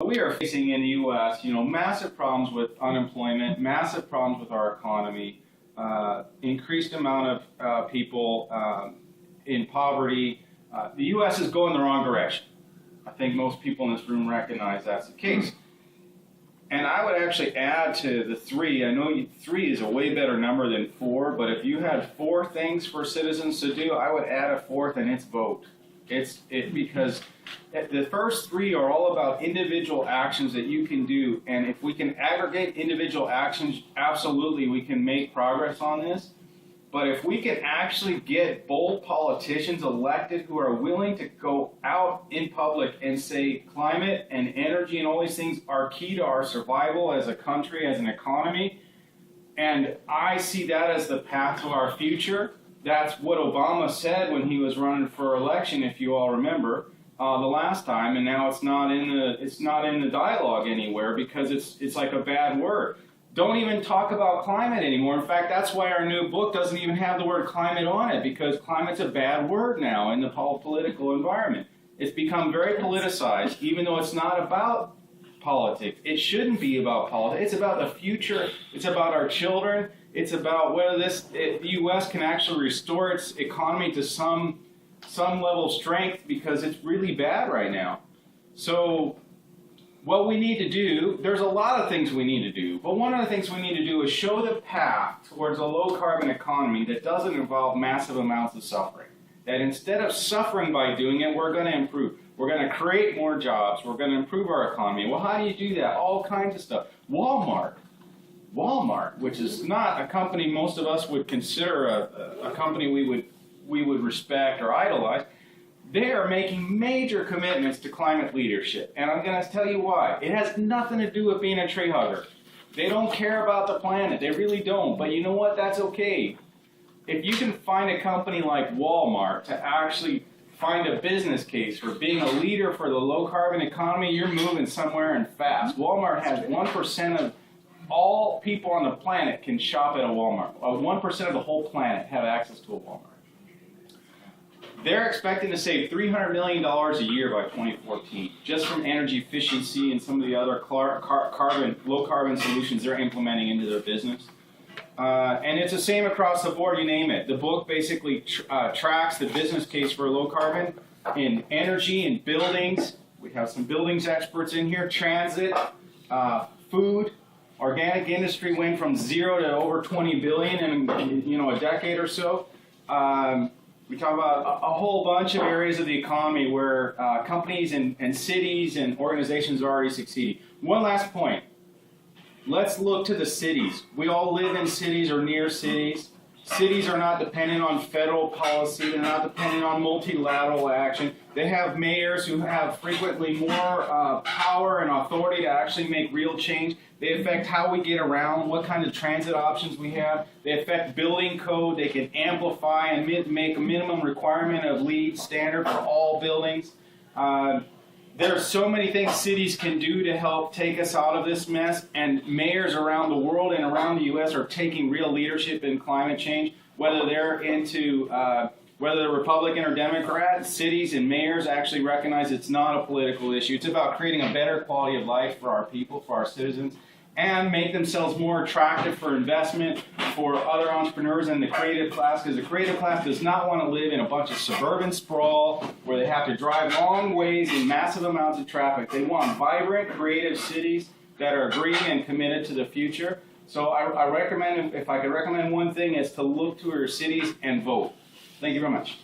We are facing in the U.S., massive problems with unemployment, massive problems with our economy, increased amount of people in poverty. The U.S. is going the wrong direction. I think most people in this room recognize that's the case. And I would actually add to the 3. I know 3 is a way better number than 4, but if you had 4 things for citizens to do, I would add a 4th, and it's vote. Because the first 3 are all about individual actions that you can do, and if we can aggregate individual actions, absolutely we can make progress on this. But if we can actually get bold politicians elected who are willing to go out in public and say climate and energy and all these things are key to our survival as a country, as an economy, and I see that as the path to our future. That's what Obama said when he was running for election, if you all remember, the last time, and now it's not in the dialogue anywhere because it's like a bad word. Don't even talk about climate anymore. In fact, that's why our new book doesn't even have the word climate on it, because climate's a bad word now in the political environment. It's become very politicized, even though it's not about politics. It shouldn't be about politics. It's about the future. It's about our children. It's about whether the U.S. can actually restore its economy to some level of strength, because it's really bad right now. So what we need to do, there's a lot of things we need to do, but one of the things we need to do is show the path towards a low-carbon economy that doesn't involve massive amounts of suffering. That instead of suffering by doing it, we're going to improve. We're going to create more jobs. We're going to improve our economy. Well, how do you do that? All kinds of stuff. Walmart, which is not a company most of us would consider a company we would respect or idolize, they are making major commitments to climate leadership. And I'm going to tell you why. It has nothing to do with being a tree hugger. They don't care about the planet. They really don't. But you know what? That's okay. If you can find a company like Walmart to actually find a business case for being a leader for the low-carbon economy, you're moving somewhere and fast. Walmart has 1% of all people on the planet can shop at a Walmart. 1% of the whole planet have access to a Walmart. They're expecting to save $300 million a year by 2014, just from energy efficiency and some of the other low-carbon solutions they're implementing into their business. And it's the same across the board, you name it. The book basically tracks the business case for low carbon in energy and buildings. We have some buildings experts in here. Transit, food, organic industry went from 0 to over 20 billion in a decade or so. We talk about a whole bunch of areas of the economy where companies and cities and organizations are already succeeding. One last point. Let's look to the cities. We all live in cities or near cities. Cities are not dependent on federal policy. They're not dependent on multilateral action. They have mayors who have frequently more power and authority to actually make real change. They affect how we get around, what kind of transit options we have. They affect building code. They can amplify and make a minimum requirement of LEED standard for all buildings. There are so many things cities can do to help take us out of this mess, and mayors around the world and around the U.S. are taking real leadership in climate change, whether they're whether they're Republican or Democrat. Cities and mayors actually recognize it's not a political issue. It's about creating a better quality of life for our people, for our citizens, and make themselves more attractive for investment for other entrepreneurs and the creative class, because the creative class does not want to live in a bunch of suburban sprawl where they have to drive long ways in massive amounts of traffic. They want vibrant, creative cities that are green and committed to the future. So I recommend, if I could recommend one thing, is to look to your cities and vote. Thank you very much.